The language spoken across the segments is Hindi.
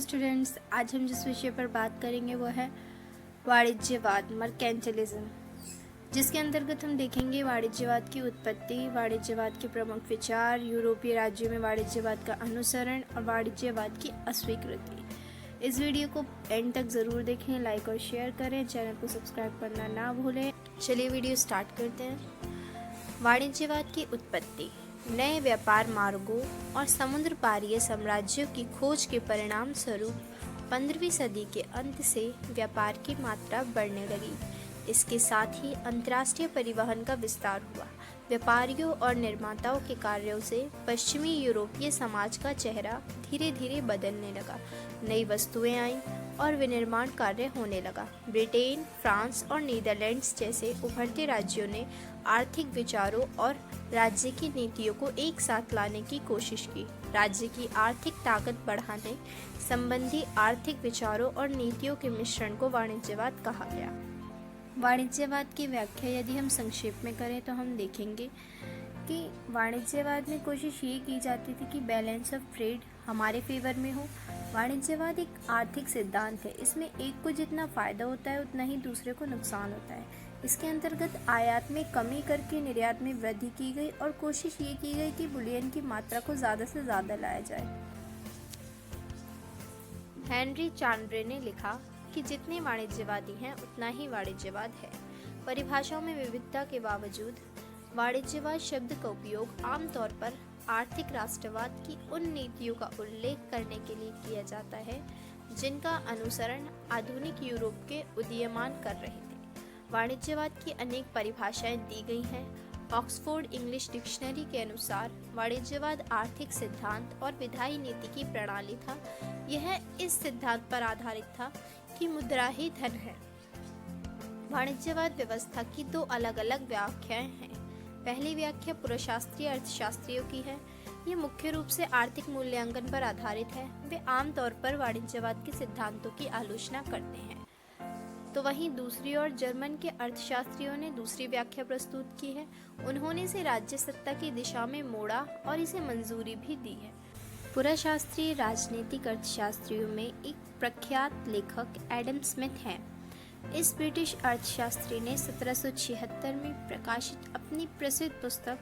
स्टूडेंट्स, आज हम जिस विषय पर बात करेंगे वो है वाणिज्यवाद, मर्केंटिलिज्म, जिसके अंतर्गत हम देखेंगे वाणिज्यवाद की उत्पत्ति, वाणिज्यवाद के प्रमुख विचार, यूरोपीय राज्यों में वाणिज्यवाद का अनुसरण और वाणिज्यवाद की अस्वीकृति। इस वीडियो को एंड तक ज़रूर देखें, लाइक और शेयर करें, चैनल को सब्सक्राइब करना ना भूलें। चलिए वीडियो स्टार्ट करते हैं। वाणिज्यवाद की उत्पत्ति नए व्यापार मार्गों और समुद्र पारीय साम्राज्यों की खोज के परिणाम स्वरूप 15वीं सदी के अंत से व्यापार की मात्रा बढ़ने लगी। इसके साथ ही अंतर्राष्ट्रीय परिवहन का विस्तार हुआ। व्यापारियों और निर्माताओं के कार्यों से पश्चिमी यूरोपीय समाज का चेहरा धीरे धीरे बदलने लगा। नई वस्तुएं आईं और विनिर्माण कार्य होने लगा। ब्रिटेन, फ्रांस और नीदरलैंड्स जैसे उभरते राज्यों ने आर्थिक विचारों और राज्य की नीतियों को एक साथ लाने की कोशिश की। राज्य की आर्थिक ताकत बढ़ाने संबंधी आर्थिक विचारों और नीतियों के मिश्रण को वाणिज्यवाद कहा गया। वाणिज्यवाद की व्याख्या यदि हम संक्षेप में करें तो हम देखेंगे कि वाणिज्यवाद में कोशिश ये की जाती थी कि बैलेंस ऑफ ट्रेड हमारे फेवर में हो। वाणिज्यवाद एक आर्थिक सिद्धांत है। इसमें एक को जितना फ़ायदा होता है उतना ही दूसरे को नुकसान होता है। इसके अंतर्गत आयात में कमी करके निर्यात में वृद्धि की गई और कोशिश ये की गई कि बुलियन की मात्रा को ज़्यादा से ज़्यादा लाया जाए। हेनरी चांड्रे ने लिखा कि जितने वाणिज्यवादी हैं उतना ही वाणिज्यवाद है। परिभाषाओं में विविधता के बावजूद वाणिज्यवाद शब्द का उपयोग आमतौर पर आर्थिक राष्ट्रवाद की उन नीतियों का उल्लेख करने के लिए किया जाता है जिनका अनुसरण आधुनिक यूरोप के उदीयमान कर रहे थे। वाणिज्यवाद की अनेक परिभाषाएं दी गई हैं। ऑक्सफोर्ड इंग्लिश डिक्शनरी के अनुसार वाणिज्यवाद आर्थिक सिद्धांत और विधायी नीति की प्रणाली था। यह इस सिद्धांत पर आधारित था कि मुद्रा ही धन है। वाणिज्यवाद व्यवस्था की दो अलग अलग व्याख्याएं हैं। पहली व्याख्या पुराशास्त्रीय अर्थशास्त्रियों की है। ये मुख्य रूप से आर्थिक मूल्यांकन पर आधारित है। वे आमतौर पर वाणिज्यवाद के सिद्धांतों की आलोचना करते हैं। तो वहीं दूसरी ओर जर्मन के अर्थशास्त्रियों ने दूसरी व्याख्या प्रस्तुत की है। उन्होंने इसे राज्य सत्ता की दिशा में मोड़ा और इसे मंजूरी भी दी है। पुराशास्त्रीय राजनीतिक अर्थशास्त्रियों में एक प्रख्यात लेखक एडम स्मिथ हैं। इस ब्रिटिश अर्थशास्त्री ने 1776 में प्रकाशित अपनी प्रसिद्ध पुस्तक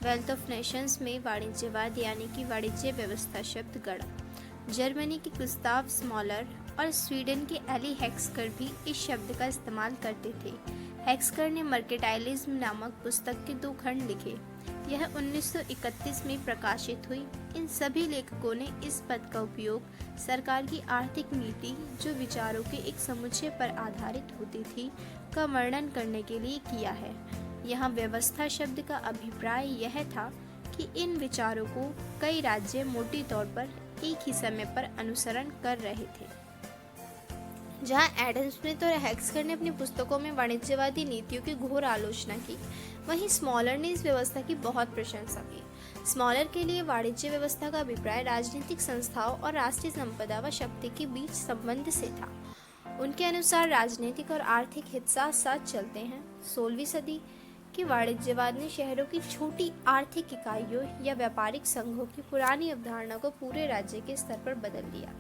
वेल्थ ऑफ नेशंस में वाणिज्यवाद यानी कि वाणिज्य व्यवस्था शब्द गढ़ा। जर्मनी के गुस्ताव स्मॉलर और स्वीडन के एली हेक्सकर भी इस शब्द का इस्तेमाल करते थे। हेक्सकर ने मर्केंटाइलिज्म नामक पुस्तक के 2 खंड लिखे। यह 1931 में प्रकाशित हुई। इन सभी लेखकों ने इस पद का उपयोग सरकार की आर्थिक नीति, जो विचारों के एक समुच्चय पर आधारित होती थी, का वर्णन करने के लिए किया है। यहाँ व्यवस्था शब्द का अभिप्राय यह था कि इन विचारों को कई राज्य मोटे तौर पर एक ही समय पर अनुसरण कर रहे थे। जहां एडम स्मिथ और हेक्सकर ने अपनी पुस्तकों में वाणिज्यवादी नीतियों की घोर आलोचना की, वहीं स्मॉलर ने इस व्यवस्था की बहुत प्रशंसा की। स्मॉलर के लिए वाणिज्य व्यवस्था का अभिप्राय राजनीतिक संस्थाओं और राष्ट्रीय संपदा व शक्ति के बीच संबंध से था। उनके अनुसार राजनीतिक और आर्थिक हित साथ साथ चलते हैं। 16वीं सदी के वाणिज्यवाद ने शहरों की छोटी आर्थिक इकाइयों या व्यापारिक संघों की पुरानी अवधारणा को पूरे राज्य के स्तर पर बदल दिया।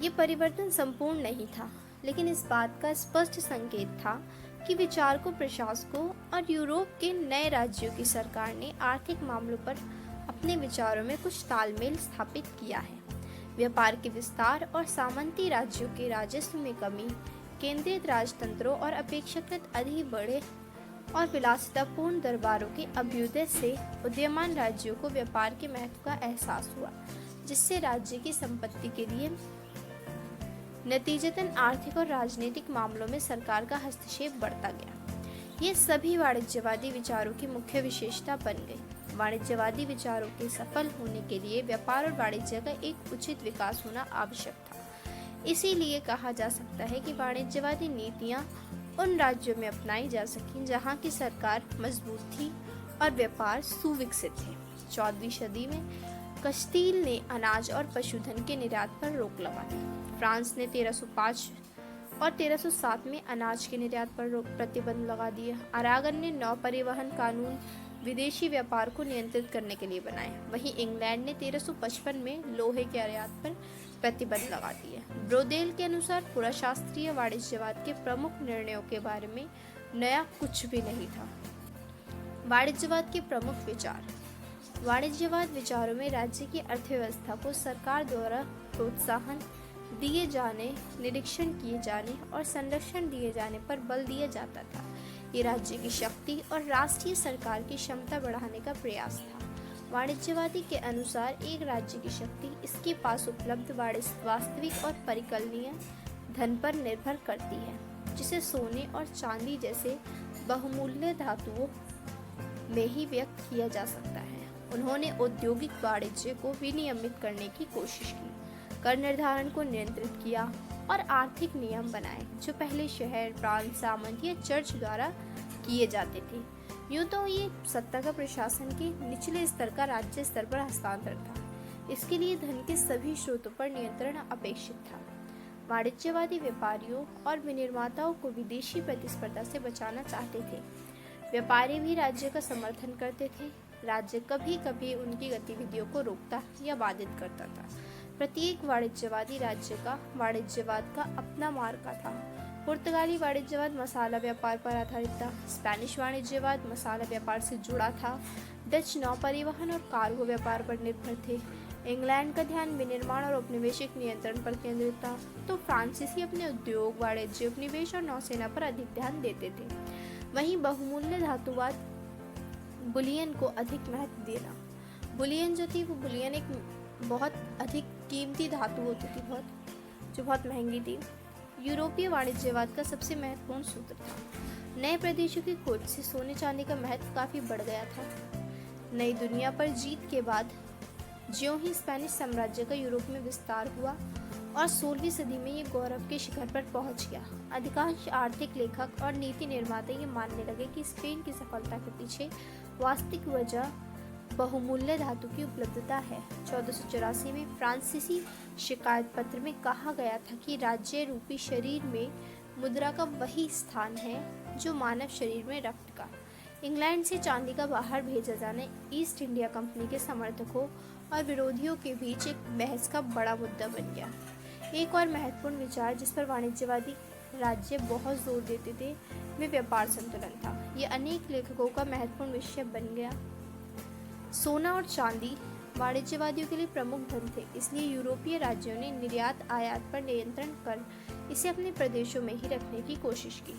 ये परिवर्तन संपूर्ण नहीं था, लेकिन इस बात का स्पष्ट संकेत था कि विचार को प्रशासकों और यूरोप के नए राज्यों की सरकार ने आर्थिक मामलों पर अपने विचारों में कुछ तालमेल स्थापित किया है। व्यापार के विस्तार और सामंती राज्यों के राजस्व में कमी, केंद्रित राजतंत्रों और अपेक्षाकृत अधिक बड़े और विलासितापूर्ण दरबारों के अभ्युदय से उदीयमान राज्यों को व्यापार के महत्व का एहसास हुआ, जिससे राज्य की संपत्ति के लिए नतीजतन आर्थिक और राजनीतिक मामलों में सरकार का हस्तक्षेप बढ़ता गया। ये सभी वाणिज्यवादी विचारों की मुख्य विशेषता बन गई। वाणिज्यवादी विचारों के सफल होने के लिए व्यापार और वाणिज्य का एक उचित विकास होना आवश्यक था। इसीलिए कहा जा सकता है कि वाणिज्यवादी नीतियाँ उन राज्यों में अपनाई जा सकीं जहाँ की सरकार मजबूत थी और व्यापार सुविकसित थे। 14वीं सदी में कस्टील ने अनाज और पशुधन के निर्यात पर रोक लगा दी। फ्रांस ने 1305 और 1307 में अनाज के निर्यात पर प्रतिबंध लगा दिया। अरागन ने नौ परिवहन कानून विदेशी व्यापार को नियंत्रित करने के लिए बनाए। वहीं इंग्लैंड ने 1355 में लोहे के आयात पर प्रतिबंध लगाती है। ब्रोदेल के अनुसार पुराशास्त्रीय वाणिज्यवाद के प्रमुख निर्णयों के बारे में नया कुछ भी नहीं था। वाणिज्यवाद के प्रमुख विचार। वाणिज्यवाद विचारों में राज्य की अर्थव्यवस्था को सरकार द्वारा प्रोत्साहन दिए जाने, निरीक्षण किए जाने और संरक्षण दिए जाने पर बल दिया जाता था। ये राज्य की शक्ति और राष्ट्रीय सरकार की क्षमता बढ़ाने का प्रयास था। वाणिज्यवादी के अनुसार एक राज्य की शक्ति इसके पास उपलब्ध वास्तविक और परिकलनीय धन पर निर्भर करती है, जिसे सोने और चांदी जैसे बहुमूल्य धातुओं में ही व्यक्त किया जा सकता है। उन्होंने औद्योगिक वाणिज्य को विनियमित करने की कोशिश की, कर निर्धारण को नियंत्रित किया और आर्थिक नियम बनाए जो पहले शहर, प्रांत, सामंत या चर्च द्वारा किए जाते थे। यूँ तो ये सत्ता का प्रशासन के निचले स्तर का राज्य स्तर पर हस्तांतरण था। इसके लिए धन के सभी स्रोतों पर नियंत्रण अपेक्षित था। वाणिज्यवादी व्यापारियों और विनिर्माताओं को विदेशी प्रतिस्पर्धा से बचाना चाहते थे। व्यापारी भी राज्य का समर्थन करते थे। राज्य कभी कभी उनकी गतिविधियों को रोकता या बाधित करता था। प्रत्येक वाणिज्यवादी राज्य का वाणिज्यवाद का अपना मार्का था। पुर्तगाली वाणिज्यवाद मसाला व्यापार पर आधारित था। स्पेनिश वाणिज्यवाद मसाला व्यापार से जुड़ा था। डच नौ परिवहन और कार्गो व्यापार पर निर्भर थे। इंग्लैंड का ध्यान विनिर्माण और औपनिवेशिक नियंत्रण पर केंद्रित था, तो फ्रांसीसी अपने उद्योग, वाणिज्य, उपनिवेश और नौसेना पर अधिक ध्यान देते थे। वहीं बहुमूल्य धातुवाद बुलियन को अधिक महत्व देना। बुलियन जो थी वो बुलियन एक बहुत अधिक कीमती धातु होती थी, जो बहुत महंगी थी। यूरोपीय वाणिज्यवाद का सबसे महत्वपूर्ण सूत्र था। नए प्रदेशों की खोज से सोने चांदी का महत्व काफी बढ़ गया था। नई दुनिया पर जीत के बाद ज्यों ही स्पेनिश साम्राज्य का यूरोप में विस्तार हुआ और 16वीं सदी में ये गौरव के शिखर पर पहुंच गया। अधिकांश आर्थिक लेखक और नीति निर्माता ये मानने लगे कि स्पेन की सफलता के पीछे वास्तविक वजह बहुमूल्य धातु की उपलब्धता है। 1484 में फ्रांसीसी शिकायत पत्र में कहा गया था कि राज्य रूपी शरीर में मुद्रा का वही स्थान है जो मानव शरीर में रक्त का। इंग्लैंड से चांदी का बाहर भेजा जाना ईस्ट इंडिया कंपनी के समर्थकों और विरोधियों के बीच एक बहस का बड़ा मुद्दा बन गया। एक और महत्वपूर्ण विचार जिस पर वाणिज्यवादी राज्य बहुत जोर देते थे वे व्यापार संतुलन था। ये अनेक लेखकों का महत्वपूर्ण विषय बन गया। सोना और चांदी वाणिज्यवादियों के लिए प्रमुख धन थे, इसलिए यूरोपीय राज्यों ने निर्यात आयात पर नियंत्रण कर इसे अपने प्रदेशों में ही रखने की कोशिश की।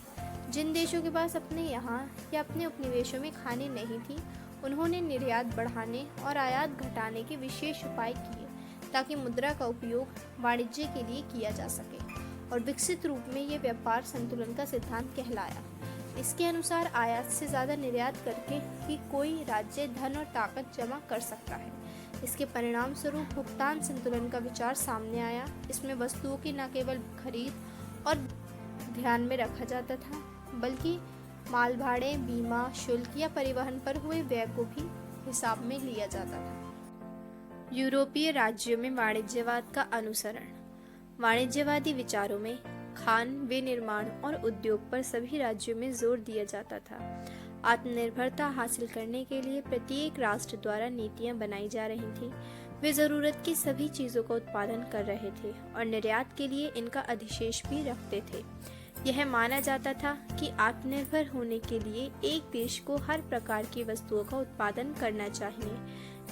जिन देशों के पास अपने यहाँ या अपने उपनिवेशों में खाने नहीं थी, उन्होंने निर्यात बढ़ाने और आयात घटाने के विशेष उपाय किए ताकि मुद्रा का उपयोग वाणिज्य के लिए किया जा सके, और विकसित रूप में ये व्यापार संतुलन का सिद्धांत कहलाया। इसके अनुसार आयात से ज़्यादा निर्यात करके ही कोई राज्य धन और ताकत जमा कर सकता है। इसके परिणाम स्वरूप भुगतान संतुलन का विचार सामने आया। इसमें वस्तुओं की न केवल खरीद और ध्यान में रखा जाता था, बल्कि माल भाड़े, बीमा, शुल्क या परिवहन पर हुए व्यय को भी हिसाब में लिया जाता था। यूरोपीय राज्यों में वाणिज्यवाद का अनुसरण। वाणिज्यवादी विचारों में खान, विनिर्माण और उद्योग पर सभी राज्यों में जोर दिया जाता था। आत्मनिर्भरता हासिल करने के लिए प्रत्येक राष्ट्र द्वारा नीतियां बनाई जा रही थी। वे जरूरत की सभी चीजों का उत्पादन कर रहे थे और निर्यात के लिए इनका अधिशेष भी रखते थे। यह माना जाता था कि आत्मनिर्भर होने के लिए एक देश को हर प्रकार की वस्तुओं का उत्पादन करना चाहिए,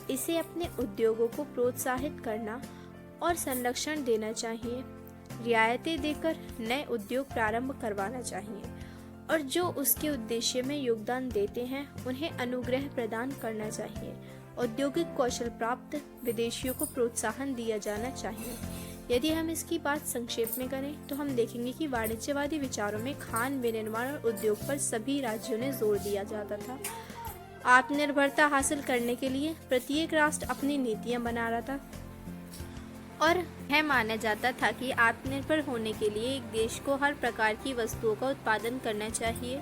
इसे अपने उद्योगों को प्रोत्साहित करना और संरक्षण देना चाहिए, रियायतें देकर नए उद्योग प्रारंभ करवाना चाहिए, और जो उसके उद्देश्य में योगदान देते हैं उन्हें अनुग्रह प्रदान करना चाहिए। औद्योगिक कौशल प्राप्त विदेशियों को प्रोत्साहन दिया जाना चाहिए। यदि हम इसकी बात संक्षेप में करें तो हम देखेंगे कि वाणिज्यवादी विचारों में खान, विनिर्माण और उद्योग पर सभी राज्यों ने जोर दिया जाता था। आत्मनिर्भरता हासिल करने के लिए प्रत्येक राष्ट्र अपनी नीतियां बना रहा था और यह माना जाता था कि आत्मनिर्भर होने के लिए एक देश को हर प्रकार की वस्तुओं का उत्पादन करना चाहिए।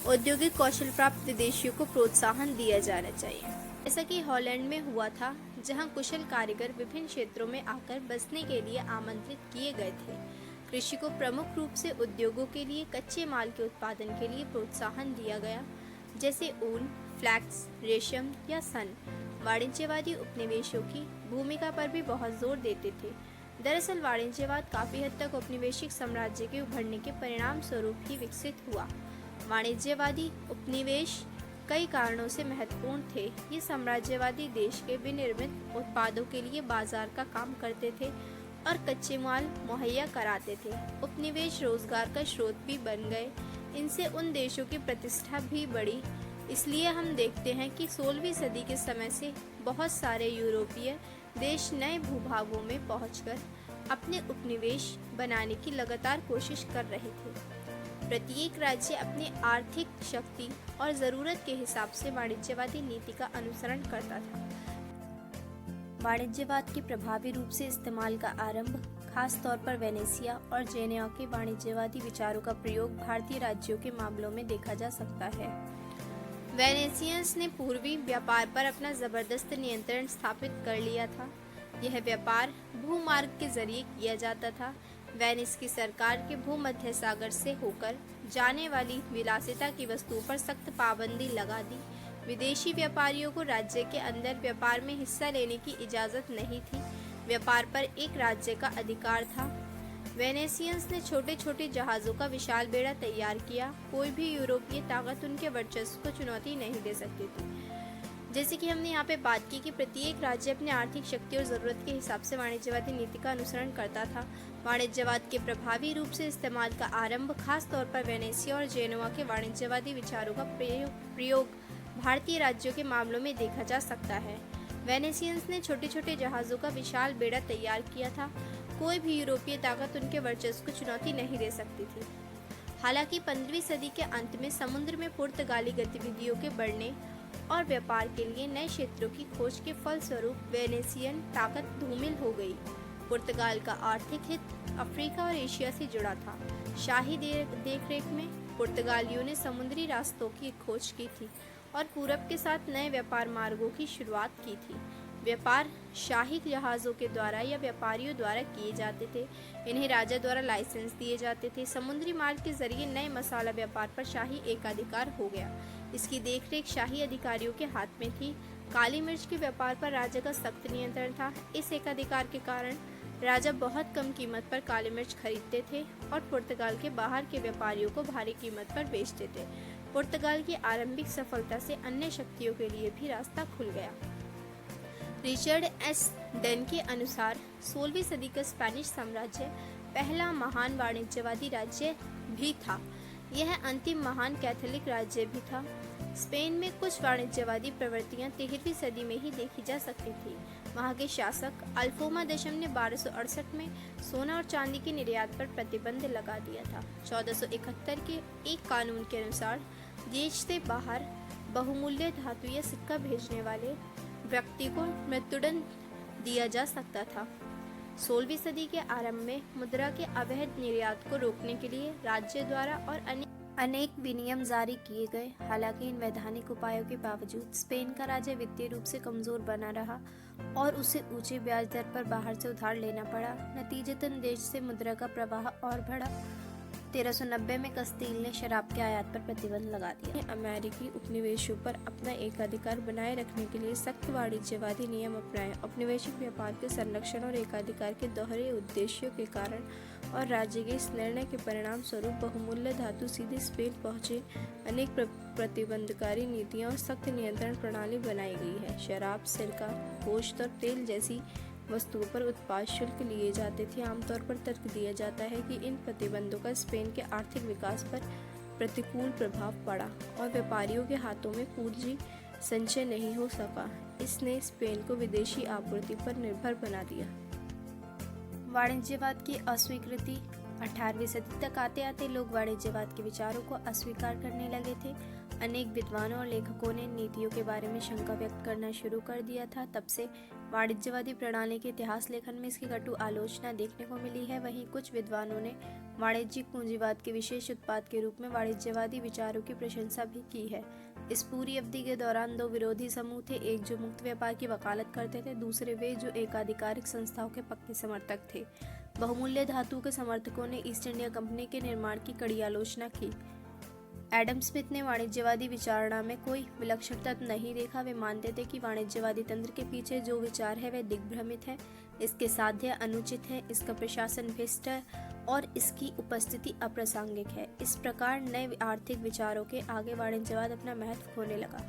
औद्योगिक कौशल प्राप्त विदेशियों को प्रोत्साहन दिया जाना चाहिए, जैसा कि हॉलैंड में हुआ था, जहां कुशल कारीगर विभिन्न क्षेत्रों में आकर बसने के लिए आमंत्रित किए गए थे। कृषि को प्रमुख रूप से उद्योगों के लिए कच्चे माल के उत्पादन के लिए प्रोत्साहन दिया गया, जैसे ऊन, फ्लैक्स, रेशम या सन। वाणिज्यवादी उपनिवेशों की भूमिका पर भी बहुत जोर देते थे। दरअसल वाणिज्यवाद काफी हद तक औपनिवेशिक साम्राज्य के उभरने के परिणाम स्वरूप ही विकसित हुआ। वाणिज्यवादी उपनिवेश कई कारणों से महत्वपूर्ण थे। ये साम्राज्यवादी देश के विनिर्मित उत्पादों के लिए बाजार का काम करते थे और कच्चे माल मुहैया कराते थे। उपनिवेश रोजगार का स्रोत भी बन गए। इनसे उन देशों की प्रतिष्ठा भी बढ़ी। इसलिए हम देखते हैं कि 16वीं सदी के समय से बहुत सारे यूरोपीय देश नए भूभागों में पहुंचकर अपने उपनिवेश बनाने की लगातार कोशिश कर रहे थे। प्रत्येक राज्य अपनी आर्थिक शक्ति और जरूरत के हिसाब से वाणिज्यवादी नीति का अनुसरण करता था। वाणिज्यवाद के प्रभावी रूप से इस्तेमाल का आरंभ खास तौर पर वेनेसिया और जेनेवा के वाणिज्यवादी विचारों का प्रयोग भारतीय राज्यों के मामलों में देखा जा सकता है। वेनेसियंस ने पूर्वी व्यापार पर अपना जबरदस्त नियंत्रण स्थापित कर लिया था। यह व्यापार भूमार्ग के जरिए किया जाता था। वेनिस की सरकार के भूमध्य सागर से होकर जाने वाली विलासिता की वस्तुओं पर सख्त पाबंदी लगा दी। विदेशी व्यापारियों को राज्य के अंदर व्यापार में हिस्सा लेने की इजाज़त नहीं थी। व्यापार पर एक राज्य का अधिकार था। वेनेसियंस ने छोटे छोटे जहाज़ों का विशाल बेड़ा तैयार किया। कोई भी यूरोपीय ताकत उनके वर्चस्व को चुनौती नहीं दे सकती थी। जैसे कि हमने यहाँ पे बात की कि प्रत्येक राज्य अपनी आर्थिक शक्ति और ज़रूरत के हिसाब से वाणिज्यवादी नीति का अनुसरण करता था। वाणिज्यवाद के प्रभावी रूप से इस्तेमाल का आरंभ खास तौर पर वेनेसिया और जेनेवा के वाणिज्यवादी विचारों का प्रयोग भारतीय राज्यों के मामलों में देखा जा सकता है। वेनेसियंस ने छोटे छोटे जहाज़ों का विशाल बेड़ा तैयार किया था। कोई भी यूरोपीय ताकत उनके वर्चस्व को चुनौती नहीं दे सकती थी। हालांकि 15वीं सदी के अंत में समुद्र में पुर्तगाली गतिविधियों के बढ़ने और व्यापार के लिए नए क्षेत्रों की खोज के फलस्वरूप वेनेसियन ताकत धूमिल हो गई। पुर्तगाल का आर्थिक हित अफ्रीका और एशिया से जुड़ा था। शाही देखरेख में पुर्तगालियों ने समुद्री रास्तों की खोज की थी और पूरब के साथ नए व्यापार मार्गों की शुरुआत की थी। व्यापार शाही जहाज़ों के द्वारा या व्यापारियों द्वारा किए जाते थे। इन्हें राजा द्वारा लाइसेंस दिए जाते थे। समुद्री मार्ग के जरिए नए मसाला व्यापार पर शाही एकाधिकार हो गया। इसकी देखरेख शाही अधिकारियों के हाथ में थी। काली मिर्च के व्यापार पर राजा का सख्त नियंत्रण था। इस एकाधिकार के कारण राजा बहुत कम कीमत पर काली मिर्च खरीदते थे और पुर्तगाल के बाहर के व्यापारियों को भारी कीमत पर बेचते थे। पुर्तगाल की आरंभिक सफलता से अन्य शक्तियों के लिए भी रास्ता खुल गया। रिचर्ड एस डेन के अनुसार 16वीं सदी का स्पेनिश साम्राज्य पहला महान वाणिज्यवादी राज्य भी था। यह अंतिम महान कैथोलिक राज्य भी था। स्पेन में कुछ वाणिज्यवादी प्रवृत्तियां 13वीं सदी में ही देखी जा सकती थी। वहां के शासक अल्फोमा दशम ने 1268 में सोना और चांदी के निर्यात पर प्रतिबंध लगा दिया था। 1471 के एक कानून के अनुसार देश से बाहर बहुमूल्य धातु या सिक्का भेजने वाले व्यक्ति को मृत्युदंड दिया जा सकता था। 16वीं सदी के आरंभ में मुद्रा के अवैध निर्यात को रोकने के लिए राज्य द्वारा और अनेक विनियम जारी किए गए। हालांकि इन वैधानिक उपायों के बावजूद स्पेन का राज्य वित्तीय रूप से कमजोर बना रहा और उसे ऊंचे ब्याज दर पर बाहर से उधार लेना पड़ा। नतीजतन देश से मुद्रा का प्रवाह और बढ़ा। 1390 में कस्तील ने शराब के आयात पर प्रतिबंध लगा दिया। अमेरिकी उपनिवेशों पर अपना एकाधिकार बनाए रखने के लिए सख्त वाणिज्यवादी नियम अपनाए। औपनिवेशिक व्यापार के संरक्षण और एकाधिकार के दोहरे उद्देश्यों के कारण और राज्य के इस निर्णय के परिणाम स्वरूप बहुमूल्य धातु सीधे स्पेन पहुंचे। अनेक प्रतिबंधकारी नीतियां और सख्त नियंत्रण प्रणाली बनाई गई है। शराब, सिरका, गोश्त और तेल जैसी वस्तुओं पर उत्पाद शुल्क लिए जाते थे। आमतौर पर तर्क दिया जाता है कि इन प्रतिबंधों का स्पेन के आर्थिक विकास पर प्रतिकूल प्रभाव पड़ा और व्यापारियों के हाथों में पूंजी संचय नहीं हो सका। इसने स्पेन को विदेशी आपूर्ति पर निर्भर बना दिया। वाणिज्यवाद की अस्वीकृति 18वीं सदी तक आते आते लोग वाणिज्यवाद के विचारों को अस्वीकार करने लगे थे। अनेक विद्वानों और लेखकों ने नीतियों के बारे में शंका व्यक्त करना शुरू कर दिया था। तब से वाणिज्यवादी प्रणाली के इतिहास लेखन में इसकी कटु आलोचना देखने को मिली है। वहीं कुछ विद्वानों ने वाणिज्यिक पूंजीवाद के विशेष उत्पाद के रूप में वाणिज्यवादी विचारों की प्रशंसा भी की है। इस पूरी अवधि के दौरान दो विरोधी समूह थे। एक जो मुक्त व्यापार की वकालत करते थे, दूसरे वे जो एकाधिकारिक संस्थाओं के पक्के समर्थक थे। बहुमूल्य धातु के समर्थकों ने ईस्ट इंडिया कंपनी के निर्माण की कड़ी आलोचना की। एडम स्मिथ ने वाणिज्यवादी विचारणा में कोई विलक्षणता नहीं देखा। वे मानते थे कि वाणिज्यवादी तंत्र के पीछे जो विचार है वह दिग्भ्रमित है, इसके साध्य अनुचित है, इसका प्रशासन भ्रष्ट है और इसकी उपस्थिति अप्रासंगिक है। इस प्रकार नए आर्थिक विचारों के आगे वाणिज्यवाद अपना महत्व खोने लगा।